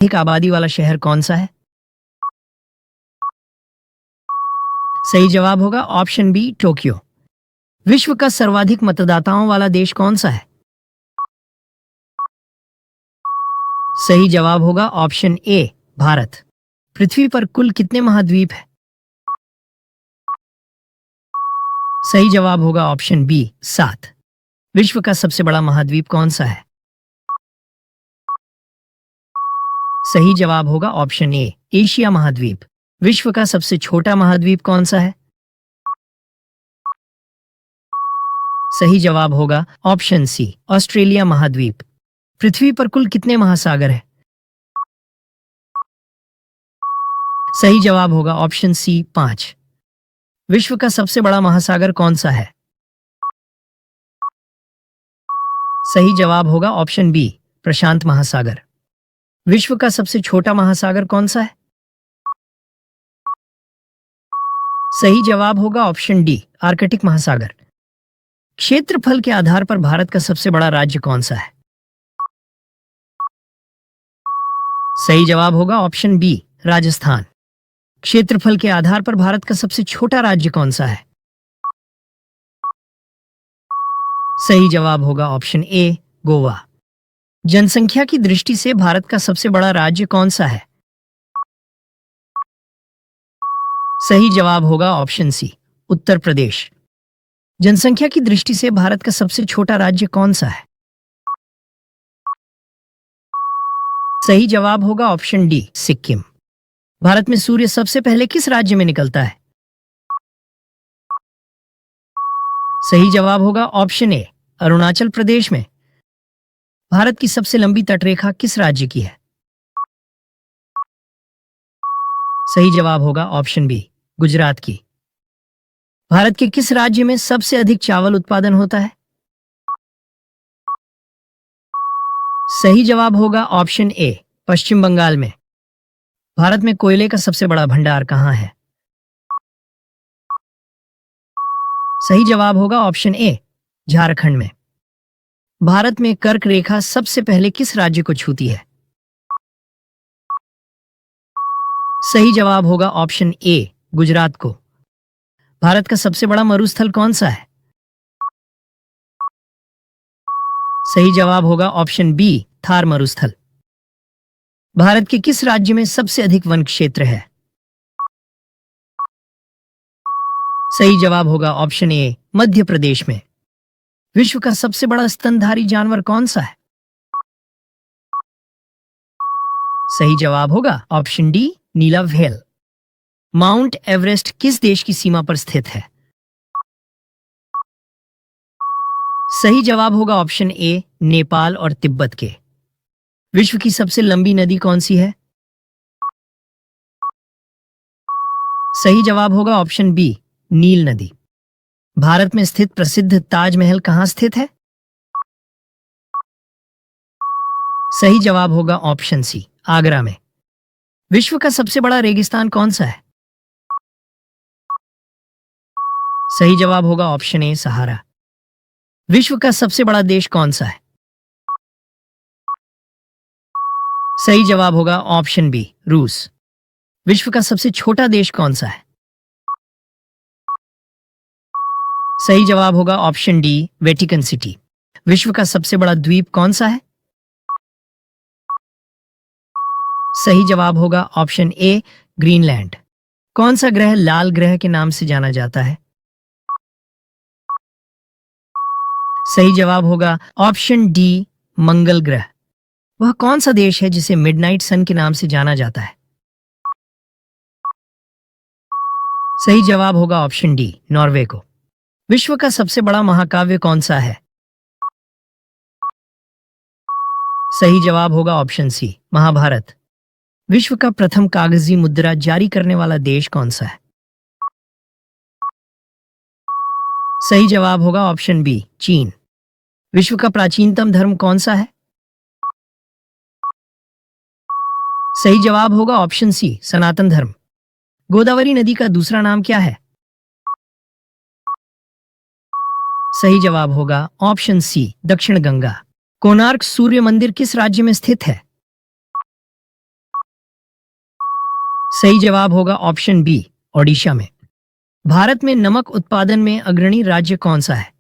अधिक आबादी वाला शहर कौन सा है? सही जवाब होगा ऑप्शन बी टोक्यो। विश्व का सर्वाधिक मतदाताओं वाला देश कौन सा है? सही जवाब होगा ऑप्शन ए भारत। पृथ्वी पर कुल कितने महाद्वीप हैं? सही जवाब होगा ऑप्शन बी 7। विश्व का सबसे बड़ा महाद्वीप कौन सा है? सही जवाब होगा ऑप्शन ए एशिया महाद्वीप। विश्व का सबसे छोटा महाद्वीप कौन सा है? सही जवाब होगा ऑप्शन सी ऑस्ट्रेलिया महाद्वीप। पृथ्वी पर कुल कितने महासागर हैं? सही जवाब होगा ऑप्शन सी 5। विश्व का सबसे बड़ा महासागर कौन सा है? सही जवाब होगा ऑप्शन बी प्रशांत महासागर। विश्व का सबसे छोटा महासागर कौन सा है? सही जवाब होगा ऑप्शन डी आर्कटिक महासागर। क्षेत्रफल के आधार पर भारत का सबसे बड़ा राज्य कौन सा है? सही जवाब होगा ऑप्शन बी राजस्थान। क्षेत्रफल के आधार पर भारत का सबसे छोटा राज्य कौन सा है? सही जवाब होगा ऑप्शन ए गोवा। जनसंख्या की दृष्टि से भारत का सबसे बड़ा राज्य कौन सा है? सही जवाब होगा ऑप्शन सी उत्तर प्रदेश। जनसंख्या की दृष्टि से भारत का सबसे छोटा राज्य कौन सा है? सही जवाब होगा ऑप्शन डी सिक्किम। भारत में सूर्य सबसे पहले किस राज्य में निकलता है? सही जवाब होगा ऑप्शन ए अरुणाचल प्रदेश में। भारत की सबसे लंबी तटरेखा किस राज्य की है? सही जवाब होगा ऑप्शन बी गुजरात की। भारत के किस राज्य में सबसे अधिक चावल उत्पादन होता है? सही जवाब होगा ऑप्शन ए पश्चिम बंगाल में। भारत में कोयले का सबसे बड़ा भंडार कहां है? सही जवाब होगा ऑप्शन ए झारखंड में। भारत में कर्क रेखा सबसे पहले किस राज्य को छूती है? सही जवाब होगा ऑप्शन ए गुजरात को। भारत का सबसे बड़ा मरुस्थल कौन सा है? सही जवाब होगा ऑप्शन बी थार मरुस्थल। भारत के किस राज्य में सबसे अधिक वन क्षेत्र है? सही जवाब होगा ऑप्शन ए मध्य प्रदेश में। विश्व का सबसे बड़ा स्तनधारी जानवर कौन सा है? सही जवाब होगा ऑप्शन डी नीला व्हेल। माउंट एवरेस्ट किस देश की सीमा पर स्थित है? सही जवाब होगा ऑप्शन ए नेपाल और तिब्बत के। विश्व की सबसे लंबी नदी कौन सी है? सही जवाब होगा ऑप्शन बी नील नदी। भारत में स्थित प्रसिद्ध ताजमहल कहां स्थित है? सही जवाब होगा ऑप्शन सी आगरा में। विश्व का सबसे बड़ा रेगिस्तान कौन सा है? सही जवाब होगा ऑप्शन ए सहारा। विश्व का सबसे बड़ा देश कौन सा है? सही जवाब होगा ऑप्शन बी रूस। विश्व का सबसे छोटा देश कौन सा है? सही जवाब होगा ऑप्शन डी वेटिकन सिटी। विश्व का सबसे बड़ा द्वीप कौन सा है? सही जवाब होगा ऑप्शन ए ग्रीनलैंड। कौन सा ग्रह लाल ग्रह के नाम से जाना जाता है? सही जवाब होगा ऑप्शन डी मंगल ग्रह। वह कौन सा देश है जिसे मिडनाइट सन के नाम से जाना जाता है? सही जवाब होगा ऑप्शन डी नॉर्वे को। विश्व का सबसे बड़ा महाकाव्य कौन सा है? सही जवाब होगा ऑप्शन सी महाभारत। विश्व का प्रथम कागजी मुद्रा जारी करने वाला देश कौन सा है? सही जवाब होगा ऑप्शन बी चीन। विश्व का प्राचीनतम धर्म कौन सा है? सही जवाब होगा ऑप्शन सी सनातन धर्म। गोदावरी नदी का दूसरा नाम क्या है? सही जवाब होगा ऑप्शन सी दक्षिण गंगा। कोणार्क सूर्य मंदिर किस राज्य में स्थित है? सही जवाब होगा ऑप्शन बी, ओडिशा में। भारत में नमक उत्पादन में अग्रणी राज्य कौन सा है?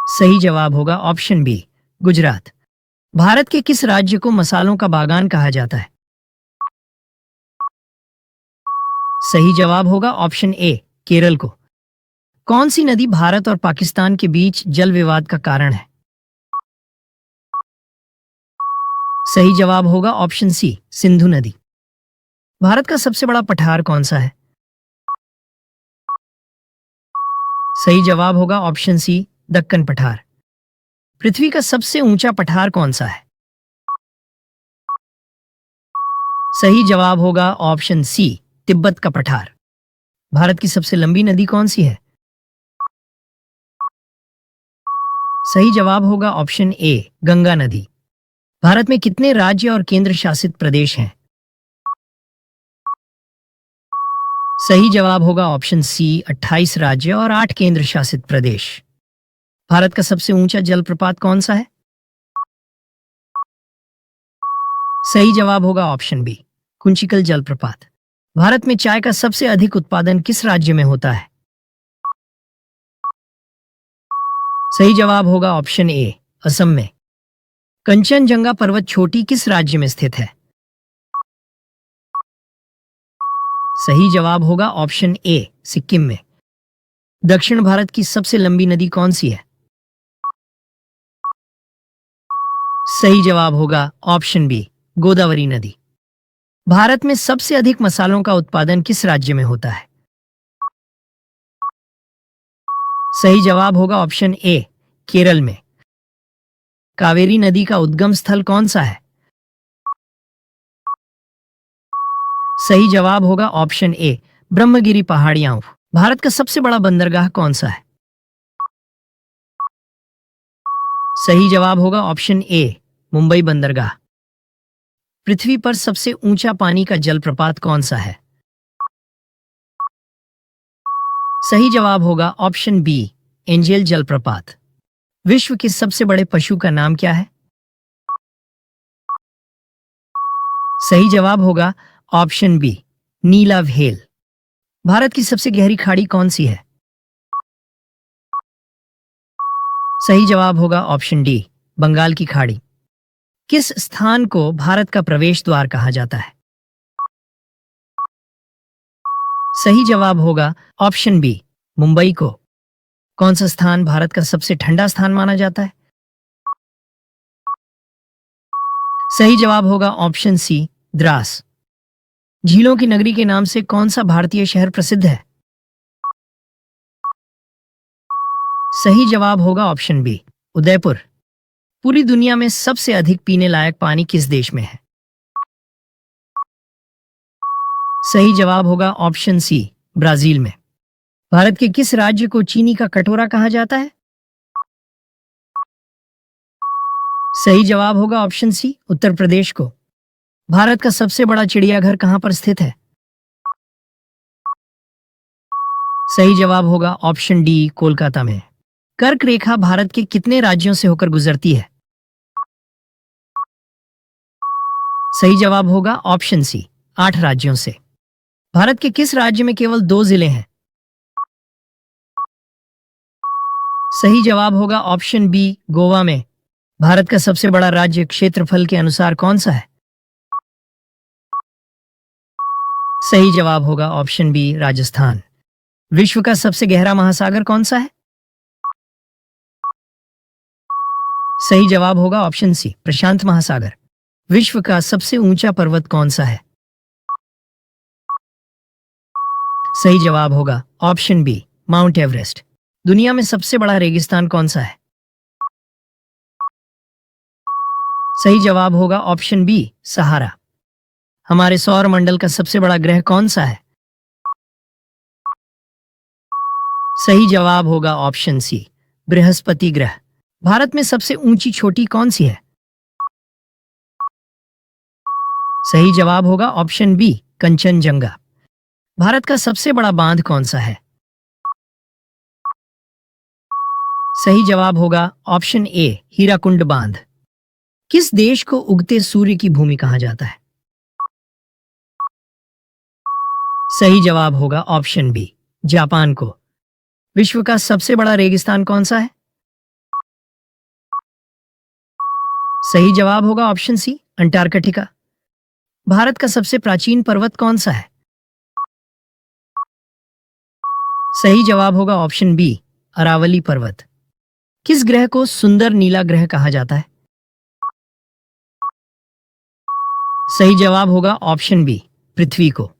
सही जवाब होगा ऑप्शन बी, गुजरात। भारत के किस राज्य को मसालों का बागान कहा जाता है? सही जवाब होगा ऑप्शन ए, केरल को। कौन सी नदी भारत और पाकिस्तान के बीच जल विवाद का कारण है? सही जवाब होगा ऑप्शन सी, सिंधु नदी। भारत का सबसे बड़ा पठार कौन सा है? सही जवाब होगा ऑप्शन सी, दक्कन पठार। पृथ्वी का सबसे ऊंचा पठार कौन सा है? सही जवाब होगा ऑप्शन सी, तिब्बत का पठार। भारत की सबसे लंबी नदी कौन सी है? सही जवाब होगा ऑप्शन ए, गंगा नदी। भारत में कितने राज्य और केंद्र शासित प्रदेश हैं? सही जवाब होगा ऑप्शन सी, 28 राज्य और 8 केंद्र शासित प्रदेश। भारत का सबसे ऊंचा जलप्रपात कौन सा है? सही जवाब होगा ऑप्शन बी, कुंचिकल जलप्रपात। भारत में चाय का सबसे अधिक उत्पादन किस राज्य में होता है? सही जवाब होगा ऑप्शन ए, असम में। कंचनजंगा पर्वत चोटी किस राज्य में स्थित है? सही जवाब होगा ऑप्शन ए, सिक्किम में। दक्षिण भारत की सबसे लंबी नदी कौन सी है? सही जवाब होगा ऑप्शन बी, गोदावरी नदी। भारत में सबसे अधिक मसालों का उत्पादन किस राज्य में होता है? सही जवाब होगा ऑप्शन ए, केरल में। कावेरी नदी का उद्गम स्थल कौन सा है? सही जवाब होगा ऑप्शन ए, ब्रह्मगिरी पहाड़ियां। भारत का सबसे बड़ा बंदरगाह कौन सा है? सही जवाब होगा ऑप्शन ए, मुंबई बंदरगाह। पृथ्वी पर सबसे ऊंचा पानी का जलप्रपात कौन सा है? सही जवाब होगा ऑप्शन बी, एंजेल जलप्रपात। विश्व के सबसे बड़े पशु का नाम क्या है? सही जवाब होगा ऑप्शन बी, नीला व्हेल। भारत की सबसे गहरी खाड़ी कौन सी है? सही जवाब होगा ऑप्शन डी, बंगाल की खाड़ी। किस स्थान को भारत का प्रवेश द्वार कहा जाता है? सही जवाब होगा ऑप्शन बी, मुंबई को। कौन सा स्थान भारत का सबसे ठंडा स्थान माना जाता है? सही जवाब होगा ऑप्शन सी, द्रास। झीलों की नगरी के नाम से कौन सा भारतीय शहर प्रसिद्ध है? सही जवाब होगा ऑप्शन बी, उदयपुर। पूरी दुनिया में सबसे अधिक पीने लायक पानी किस देश में है? सही जवाब होगा ऑप्शन सी, ब्राजील में। भारत के किस राज्य को चीनी का कटोरा कहा जाता है? सही जवाब होगा ऑप्शन सी, उत्तर प्रदेश को। भारत का सबसे बड़ा चिड़ियाघर कहां पर स्थित है? सही जवाब होगा ऑप्शन डी, कोलकाता में। कर्क रेखा भारत के कितने राज्यों से होकर गुजरती है? सही जवाब होगा ऑप्शन सी, 8 राज्यों से। भारत के किस राज्य में केवल 2 जिले हैं? सही जवाब होगा ऑप्शन बी, गोवा में। भारत का सबसे बड़ा राज्य क्षेत्रफल के अनुसार कौन सा है? सही जवाब होगा ऑप्शन बी, राजस्थान। विश्व का सबसे गहरा महासागर कौन सा है? सही जवाब होगा ऑप्शन सी, प्रशांत महासागर। विश्व का सबसे ऊंचा पर्वत कौन सा है? सही जवाब होगा ऑप्शन बी, माउंट एवरेस्ट। दुनिया में सबसे बड़ा रेगिस्तान कौन सा है? सही जवाब होगा ऑप्शन बी, सहारा। हमारे सौर मंडल का सबसे बड़ा ग्रह कौन सा है? सही जवाब होगा ऑप्शन सी, बृहस्पति ग्रह। भारत में सबसे ऊंची चोटी कौन सी है? सही जवाब होगा ऑप्शन बी, कंचनजंगा। भारत का सबसे बड़ा बांध कौन सा है? सही जवाब होगा ऑप्शन ए, हीराकुंड बांध। किस देश को उगते सूर्य की भूमि कहा जाता है? सही जवाब होगा ऑप्शन बी, जापान को। विश्व का सबसे बड़ा रेगिस्तान कौन सा है? सही जवाब होगा ऑप्शन सी, अंटार्कटिका। भारत का सबसे प्राचीन पर्वत कौन सा है? सही जवाब होगा ऑप्शन बी, अरावली पर्वत। किस ग्रह को सुंदर नीला ग्रह कहा जाता है? सही जवाब होगा ऑप्शन बी, पृथ्वी को।